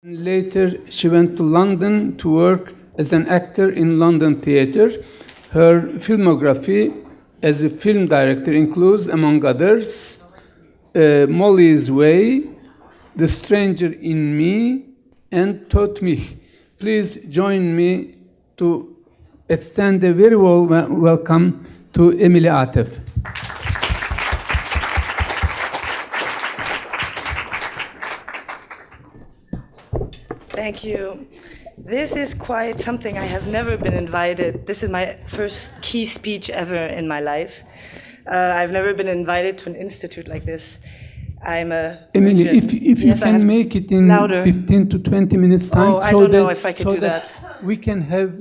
Later, she went to London to work as an actor in London theatre. Her filmography as a film director includes, among others, Molly's Way, The Stranger in Me, and Tot Mich. Please join me to extend a very warm welcome to Emily Atef. Thank you. This is quite something. I have never been invited. This is my first key speech ever in my life. I've never been invited to an institute like this. I'm a Emily, virgin. if you can make it in louder. 15 to 20 minutes time, I don't know if I could do that. We can have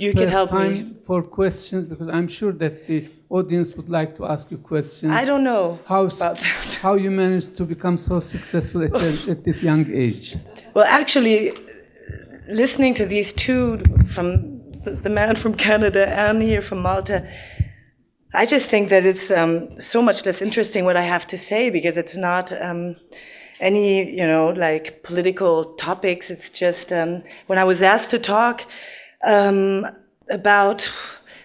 time for questions, because I'm sure that the audience would like to ask you questions. I don't know about that. How you managed to become so successful at this young age. Well, actually, listening to these two, from the man from Canada and here from Malta, I just think that it's so much less interesting what I have to say, because it's not any, like political topics. It's just when I was asked to talk about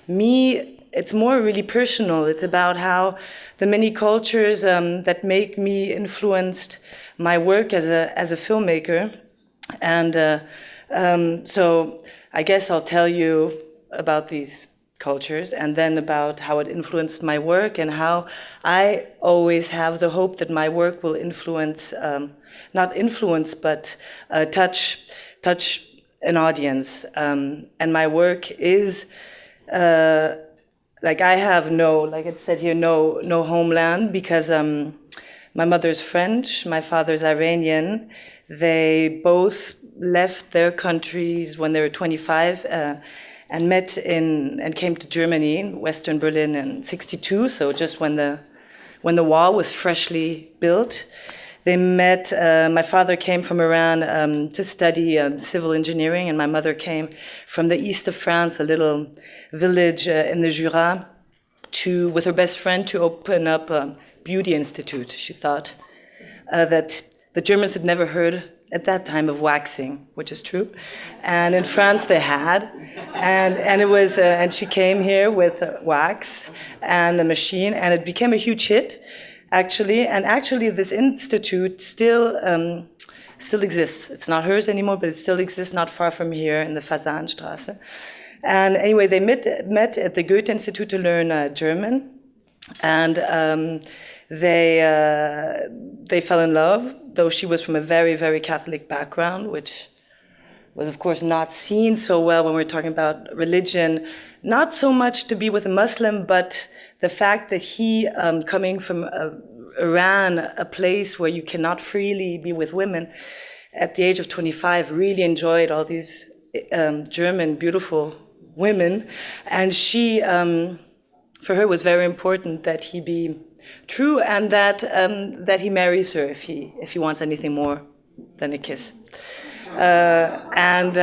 me, it's more really personal. It's about how the many cultures that make me influenced my work as a filmmaker. And so I guess I'll tell you about these cultures and then about how it influenced my work, and how I always have the hope that my work will influence, not influence, but touch an audience. And my work is, like I have like it said here, no homeland, because my mother's French, my father's Iranian. They both left their countries when they were 25 and met and came to Germany, in Western Berlin, in '62. So just when the wall was freshly built, they met. My father came from Iran to study civil engineering, and my mother came from the east of France, a little village in the Jura, with her best friend to open up a beauty institute. She thought that the Germans had never heard at that time of waxing, which is true, and in France they had, and it was, and she came here with wax and a machine, and it became a huge hit, actually. And actually, this institute still exists. It's not hers anymore, but it still exists not far from here in the Fasanstraße. And anyway, they met at the Goethe Institute to learn German, and they fell in love, though she was from a very, very Catholic background, which was, of course, not seen so well when we're talking about religion. Not so much to be with a Muslim, but the fact that he, coming from Iran, a place where you cannot freely be with women, at the age of 25, really enjoyed all these German, beautiful women. And she, for her, was very important that he be true, and that he marries her if he wants anything more than a kiss. And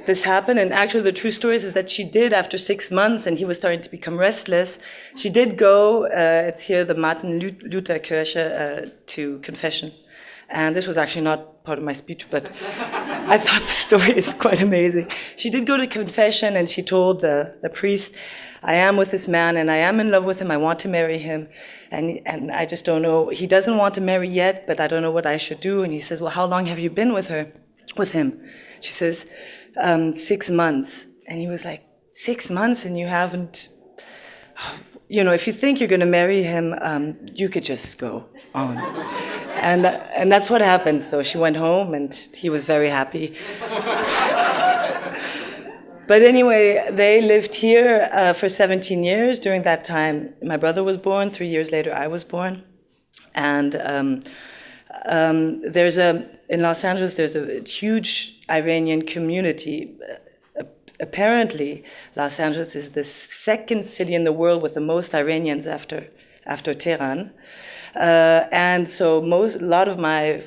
this happened, and actually the true story is that she did, after 6 months, and he was starting to become restless, she did go, it's here, the Martin Luther Kirche, to confession. And this was actually not part of my speech, but I thought the story is quite amazing. She did go to confession, and she told the priest, I am with this man, and I am in love with him. I want to marry him, and I just don't know. He doesn't want to marry yet, but I don't know what I should do. And he says, well, how long have you been with him? She says, 6 months. And he was like, 6 months, and you haven't, if you think you're going to marry him, you could just go on. And that's what happened. So she went home, and he was very happy. But anyway, they lived here for 17 years. During that time, my brother was born. 3 years later, I was born. And in Los Angeles, there's a huge Iranian community. Apparently, Los Angeles is the second city in the world with the most Iranians after Tehran. And so a lot of my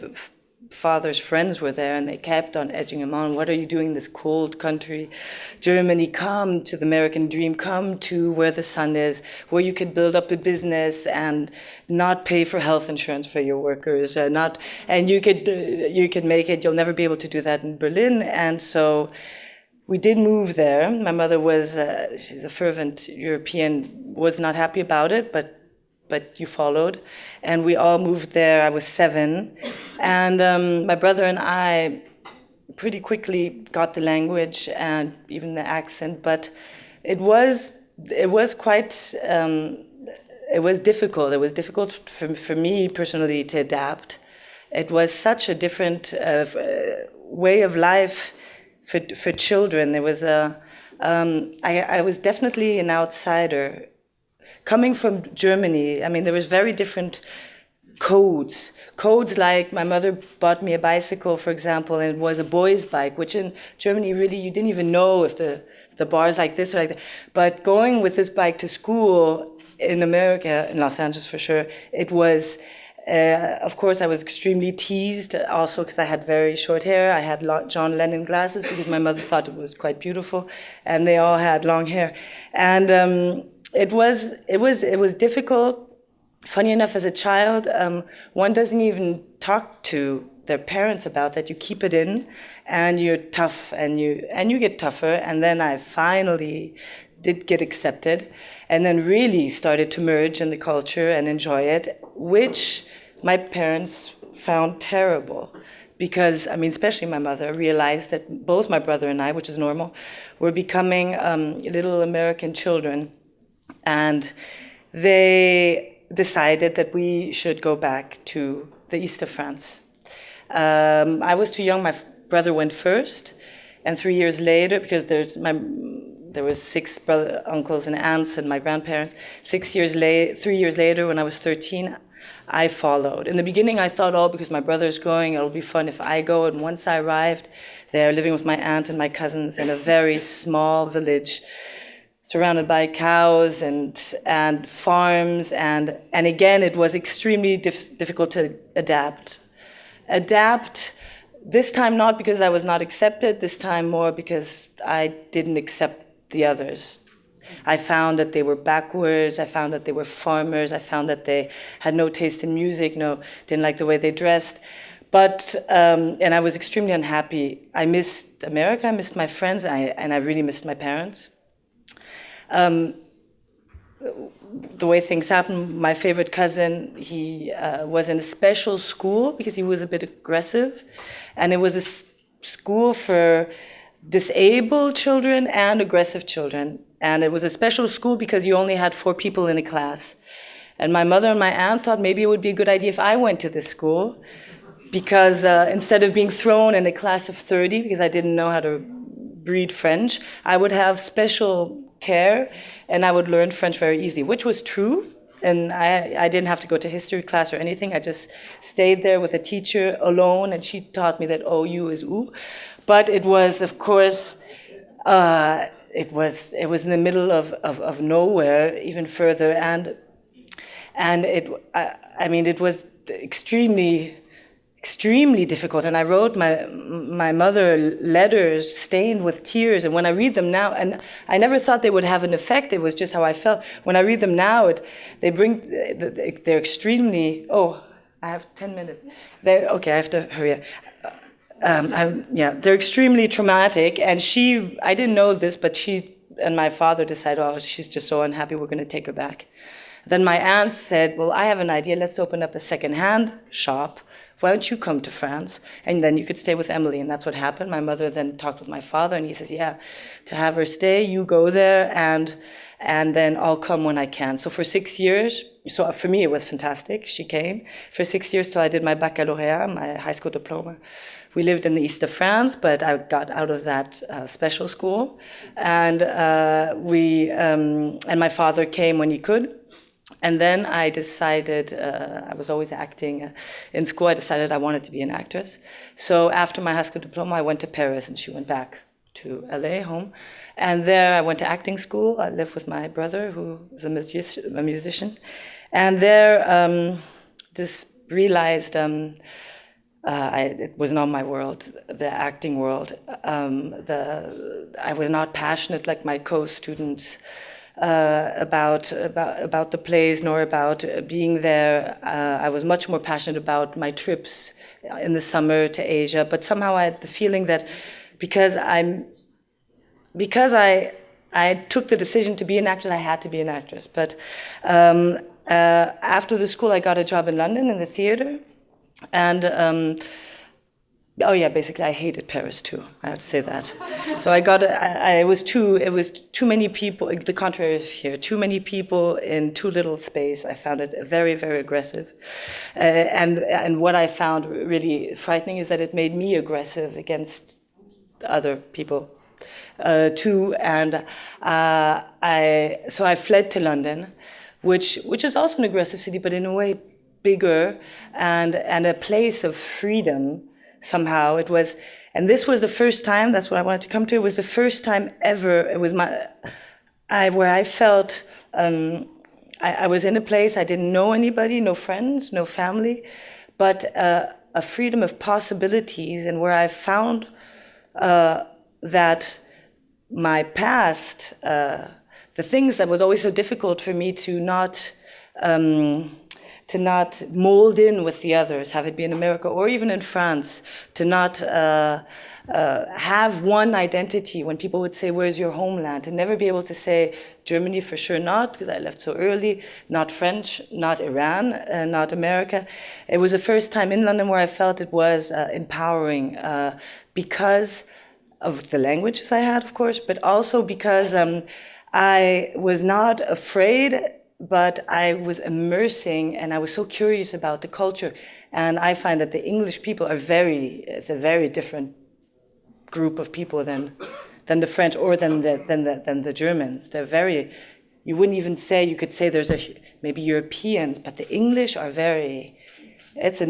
father's friends were there, and they kept on edging him on. What are you doing in this cold country? Germany, come to the American dream, come to where the sun is, where you could build up a business and not pay for health insurance for your workers, and you could make it. You'll never be able to do that in Berlin. And so we did move there. My mother was, she's a fervent European, was not happy about it, but you followed. And we all moved there. I was 7. And my brother and I pretty quickly got the language and even the accent, but it was quite, it was difficult. It was difficult for me personally to adapt. It was such a different way of life for children. It was I was definitely an outsider. Coming from Germany, I mean, there was very different codes. Codes like my mother bought me a bicycle, for example, and it was a boy's bike, which in Germany, really, you didn't even know if the bars like this or like that. But going with this bike to school in America, in Los Angeles for sure, it was, of course, I was extremely teased, also because I had very short hair. I had John Lennon glasses because my mother thought it was quite beautiful, and they all had long hair. And it was difficult. Funny enough, as a child, one doesn't even talk to their parents about that. You keep it in, and you're tough, and you get tougher. And then I finally did get accepted, and then really started to merge in the culture and enjoy it, which my parents found terrible. Because, I mean, especially my mother realized that both my brother and I, which is normal, were becoming little American children. And they decided that we should go back to the east of France. I was too young. My brother went first, and 3 years later, because there was 6 uncles and aunts and my grandparents. 3 years later, when I was 13, I followed. In the beginning, I thought, oh, because my brother's going, it'll be fun if I go. And once I arrived there, living with my aunt and my cousins in a very small village, surrounded by cows and farms, and again, it was extremely difficult to adapt. This time not because I was not accepted, this time more because I didn't accept the others. I found that they were backwards, I found that they were farmers, I found that they had no taste in music, didn't like the way they dressed. But, and I was extremely unhappy. I missed America, I missed my friends, and I really missed my parents. The way things happened, my favorite cousin, he was in a special school because he was a bit aggressive. And it was a school for disabled children and aggressive children. And it was a special school because you only had 4 people in a class. And my mother and my aunt thought maybe it would be a good idea if I went to this school, because instead of being thrown in a class of 30, because I didn't know how to read French, I would have special care, and I would learn French very easily, which was true. And I didn't have to go to history class or anything. I just stayed there with a teacher alone, and she taught me that OU is OU. But it was, of course, it was in the middle of nowhere, even further, and it was extremely difficult. And I wrote my mother letters stained with tears, and when I read them now, and I never thought they would have an effect, it was just how I felt. When I read them now, they're extremely, I have 10 minutes. Okay, I have to hurry up. They're extremely traumatic, and I didn't know this, but she and my father decided, she's just so unhappy, we're going to take her back. Then my aunt said, well, I have an idea, let's open up a second-hand shop. Why don't you come to France, and then you could stay with Emily? And that's what happened. My mother then talked with my father, and he says, yeah, to have her stay, you go there, and then I'll come when I can. So for 6 years, so for me it was fantastic, she came. For 6 years till I did my baccalaureate, my high school diploma. We lived in the east of France, but I got out of that special school. And my father came when he could. And then I decided, I was always acting in school, I decided I wanted to be an actress. So after my high school diploma, I went to Paris, and she went back to LA, home. And there I went to acting school. I lived with my brother, who is a musician. And there, just realized It was not my world, the acting world. I was not passionate like my co-students about the plays, nor about being there. I was much more passionate about my trips in the summer to Asia. But somehow I had the feeling that because I took the decision to be an actress, I had to be an actress. But after the school, I got a job in London in the theater. And basically I hated Paris too. I have to say that. So it was too many people. The contrary is here. Too many people in too little space. I found it very, very aggressive. And what I found really frightening is that it made me aggressive against other people too. And so I fled to London, which is also an aggressive city, but in a way bigger and a place of freedom somehow. It was, and this was the first time, that's what I wanted to come to, it was the first time ever, it was where I felt, I was in a place, I didn't know anybody, no friends, no family, but a freedom of possibilities, and where I found that my past, the things that was always so difficult for me to not mold in with the others, have it be in America or even in France, to not have one identity. When people would say, where's your homeland? To never be able to say, Germany for sure not, because I left so early, not French, not Iran, not America. It was the first time in London where I felt it was empowering because of the languages I had, of course, but also because I was not afraid, but I was immersing, and I was so curious about the culture. And I find that the English people it's a very different group of people than the French or than the Germans. They're very, you wouldn't even say, you could say there's maybe Europeans, but the English are very, but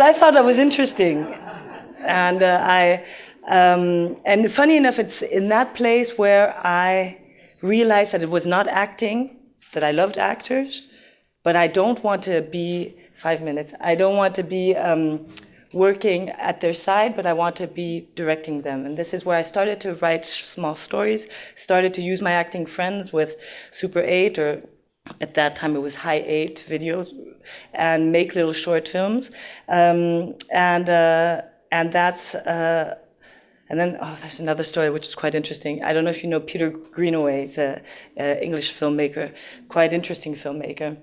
I thought that was interesting. And and funny enough, it's in that place where I realized that it was not acting, that I loved actors, but I don't want to be, 5 minutes, I don't want to be working at their side, but I want to be directing them. And this is where I started to write small stories, started to use my acting friends with Super 8, or at that time it was High 8 videos, and make little short films. And that's... And then, there's another story which is quite interesting. I don't know if you know Peter Greenaway. He's an English filmmaker, quite interesting filmmaker.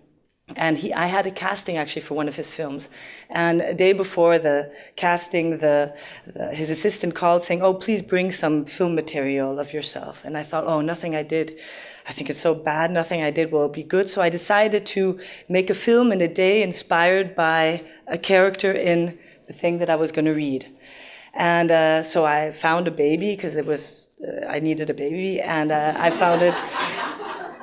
And I had a casting actually for one of his films. And a day before the casting, his assistant called saying, oh, please bring some film material of yourself. And I thought, oh, nothing I did. I think it's so bad, nothing I did will be good. So I decided to make a film in a day inspired by a character in the thing that I was going to read. And so I found a baby, because I needed a baby, and I found it.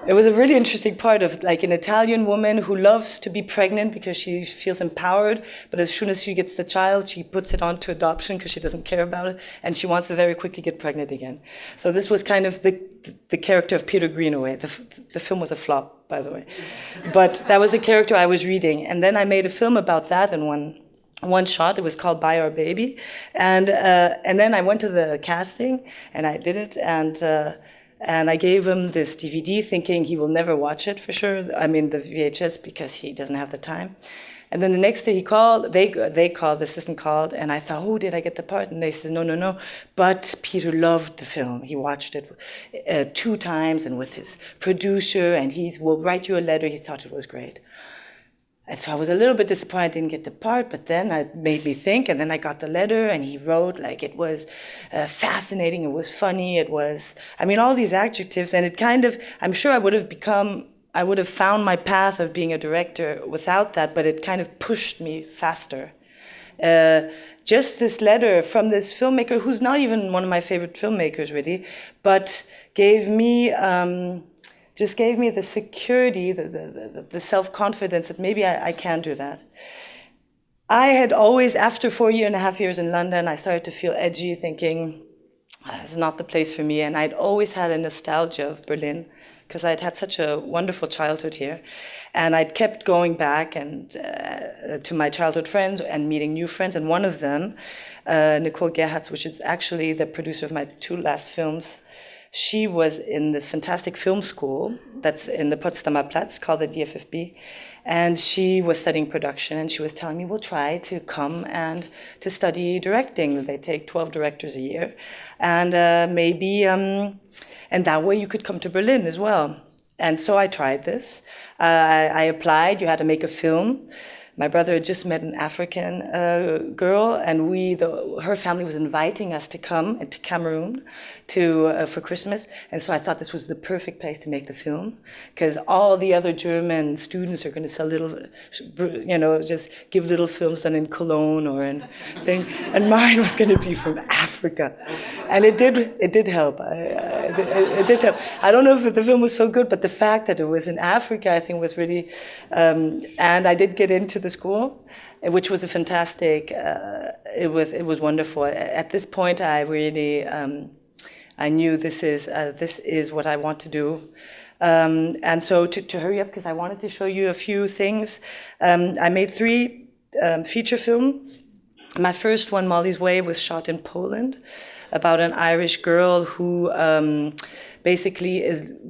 It was a really interesting part of like an Italian woman who loves to be pregnant because she feels empowered, but as soon as she gets the child, she puts it on to adoption because she doesn't care about it, and she wants to very quickly get pregnant again. So this was kind of the character of Peter Greenaway. The film was a flop, by the way. But that was the character I was reading. And then I made a film about that in one shot. It was called Buy Our Baby. And then I went to the casting, and I did it, and I gave him this DVD thinking he will never watch it for sure. I mean, the VHS, because he doesn't have the time. And then the next day he called, they called, the assistant called, and I thought, oh, did I get the part? And they said, no. But Peter loved the film. He watched it 2 times and with his producer, and will write you a letter. He thought it was great. And so I was a little bit disappointed I didn't get the part, but then it made me think, and then I got the letter, and he wrote, like, it was fascinating, it was funny, it was, I mean, all these adjectives, and it kind of, I'm sure I would have found my path of being a director without that, but it kind of pushed me faster. Just this letter from this filmmaker, who's not even one of my favorite filmmakers, really, but gave me the security, the self-confidence that maybe I can do that. I had always, after 4.5 years in London, I started to feel edgy, thinking, it's not the place for me. And I'd always had a nostalgia of Berlin because I'd had such a wonderful childhood here. And I'd kept going back and to my childhood friends and meeting new friends. And one of them, Nicole Gerhardt, which is actually the producer of my 2 last films, she was in this fantastic film school that's in the Potsdamer Platz called the DFFB. And she was studying production, and she was telling me, we'll try to come and to study directing. They take 12 directors a year. And and that way you could come to Berlin as well. And so I tried this. I applied. You had to make a film. My brother had just met an African girl, and her family was inviting us to come to Cameroon for Christmas. And so I thought this was the perfect place to make the film, because all the other German students are going to sell little, just give little films done in Cologne or in thing, and mine was going to be from Africa, and it did help. It did help. I don't know if the film was so good, but the fact that it was in Africa, I think, was really, and I did get into the school, which was a fantastic. It was wonderful. At this point, I really I knew this is what I want to do, and so to hurry up because I wanted to show you a few things. I made 3 feature films. My first one, Molly's Way, was shot in Poland, about an Irish girl who basically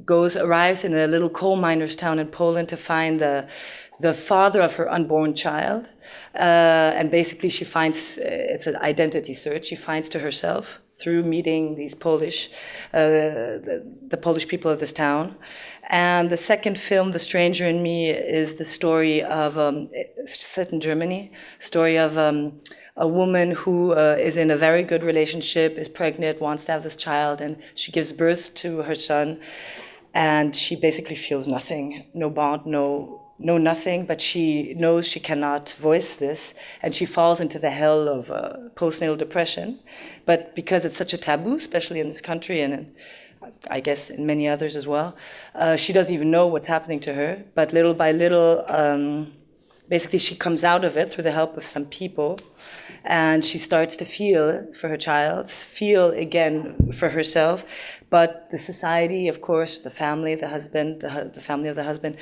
arrives in a little coal miner's town in Poland to find the father of her unborn child, and basically she finds, it's an identity search, she finds to herself through meeting these Polish, the Polish people of this town. And the second film, The Stranger in Me, is the story of, set in Germany, story of a woman who is in a very good relationship, is pregnant, wants to have this child, and she gives birth to her son, and she basically feels nothing, no bond, no nothing, but she knows she cannot voice this, and she falls into the hell of postnatal depression. But because it's such a taboo, especially in this country and I guess in many others as well, she doesn't even know what's happening to her. But little by little, basically she comes out of it through the help of some people, and she starts to feel for her child, feel again for herself. But the society, of course, the family, the husband, the family of the husband,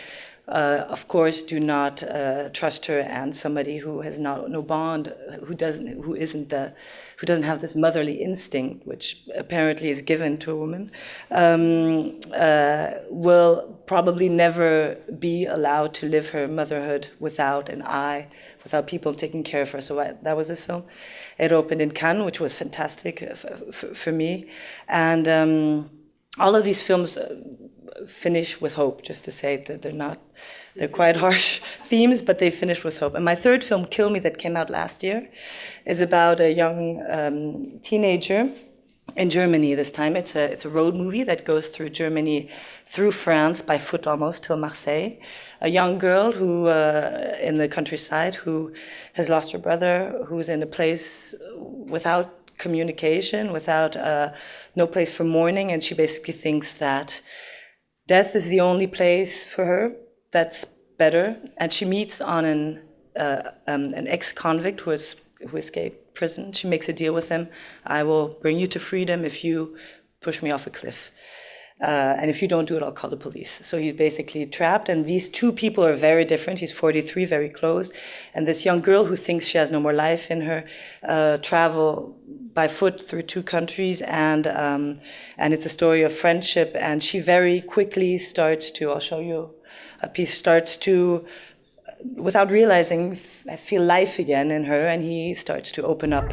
of course, do not trust her, and somebody who has no bond, who doesn't have this motherly instinct, which apparently is given to a woman, will probably never be allowed to live her motherhood without an eye, without people taking care of her. So that was a film. It opened in Cannes, which was fantastic for me, and all of these films finish with hope, just to say that they're quite harsh themes, but they finish with hope. And my third film, Kill Me, that came out last year, is about a young teenager in Germany this time. It's a road movie that goes through Germany, through France, by foot almost, till Marseille. A young girl who, in the countryside, who has lost her brother, who's in a place without communication, without no place for mourning, and she basically thinks that death is the only place for her that's better. And she meets on an ex-convict who escaped prison. She makes a deal with him. I will bring you to freedom if you push me off a cliff. And if you don't do it, I'll call the police. So he's basically trapped. And these two people are very different. He's 43, very close. And this young girl who thinks she has no more life in her travel by foot through 2 countries. And it's a story of friendship. And she very quickly starts to, I'll show you a piece, starts to, without realizing, feel life again in her. And he starts to open up.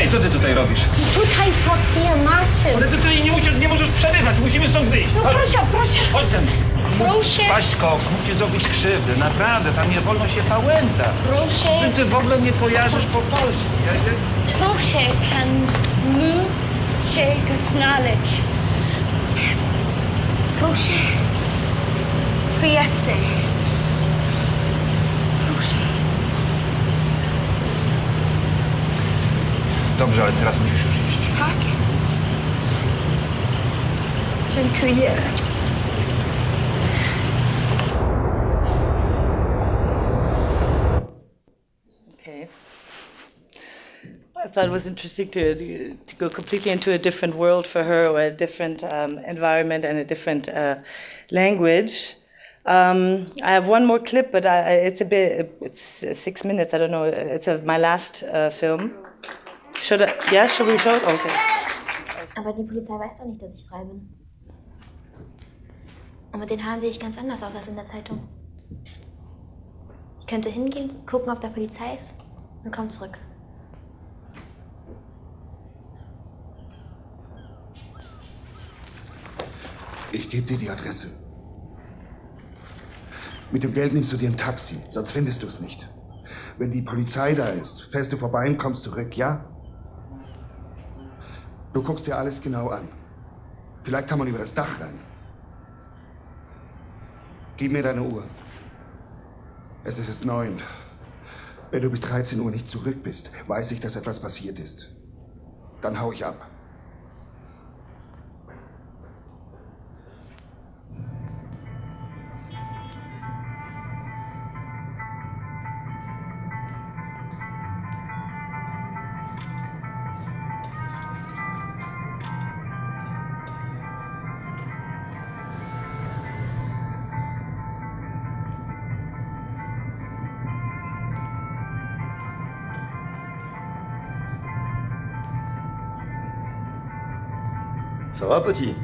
Hej, co ty tutaj robisz? Tutaj portuje Marcin. Ale ty tutaj nie możesz przebywać, musimy stąd wyjść. No proszę, proszę. Chodź ze mną. Proszę. Spaść koks, mógł ci zrobić krzywdę, naprawdę, tam nie wolno się pałęta. Proszę. Ty w ogóle nie kojarzysz po polsku. Proszę, pan mu się go znaleźć. Proszę. Przyjaciel. Proszę. Dobrze, ale teraz musisz już iść. Tak? Dziękuję. Okay. I thought it was interesting to go completely into a different world for her, or a different environment and a different language. I have one more clip, but it's 6 minutes. I don't know. It's my last film. Should we show it? Okay. Aber die Polizei weiß doch nicht, dass ich frei bin. Und mit den Haaren sehe ich ganz anders aus als in der Zeitung. Ich könnte hingehen, gucken, ob da Polizei ist und komm zurück. Ich gebe dir die Adresse. Mit dem Geld nimmst du dir ein Taxi, sonst findest du es nicht. Wenn die Polizei da ist, fährst du vorbei und kommst zurück, ja? Du guckst dir alles genau an. Vielleicht kann man über das Dach rein. Gib mir deine Uhr. Es ist jetzt 9. Wenn du bis 13 Uhr nicht zurück bist, weiß ich, dass etwas passiert ist. Dann hau ich ab. Ça va, petit?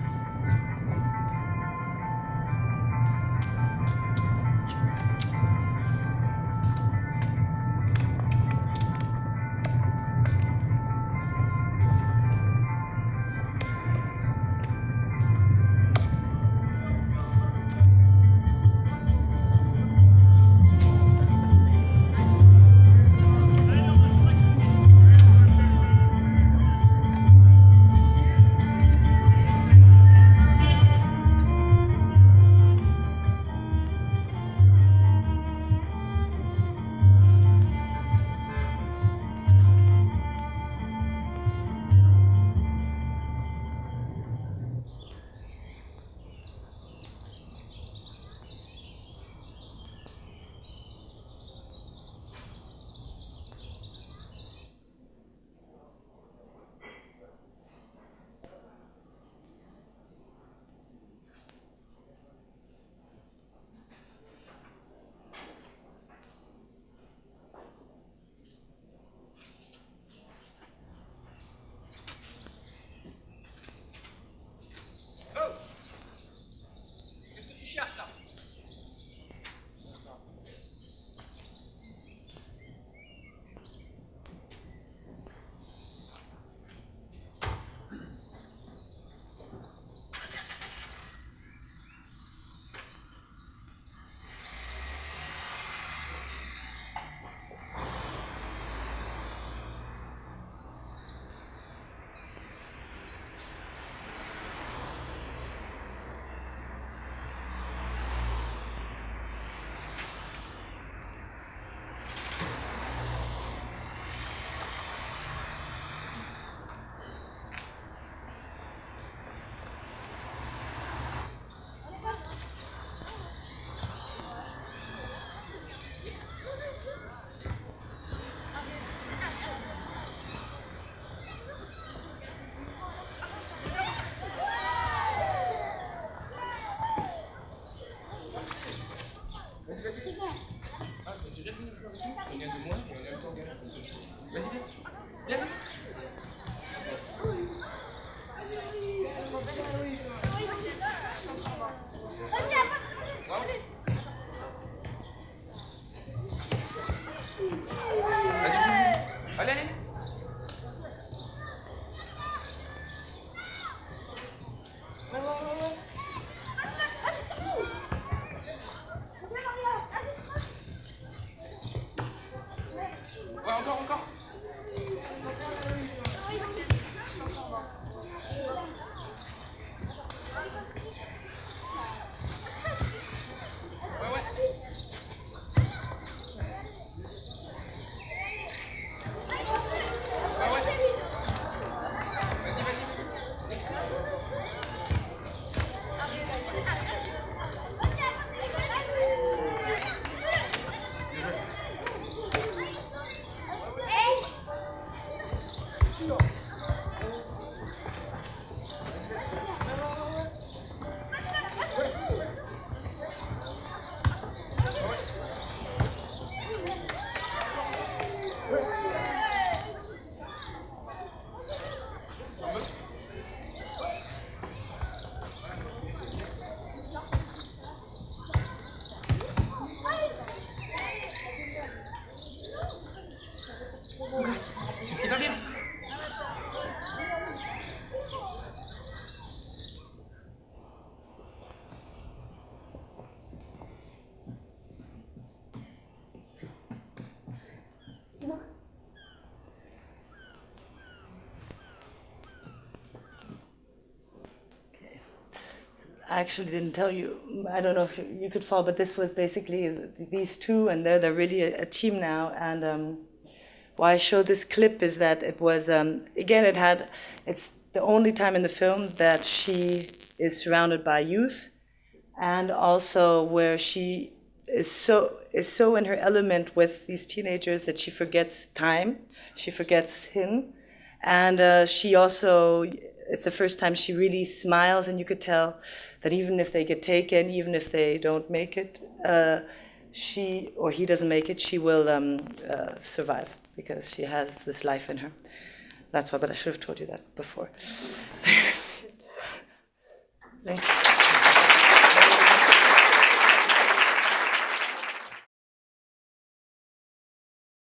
I actually didn't tell you. I don't know if you could follow, but this was basically these two, and they're really a team now. And why I showed this clip is that it was again it's the only time in the film that she is surrounded by youth, and also where she is so in her element with these teenagers that she forgets time, she forgets him, and she also. It's the first time she really smiles, and you could tell that even if they get taken, even if they don't make it, she or he doesn't make it, she will survive because she has this life in her. That's why, but I should have told you that before. Thank you.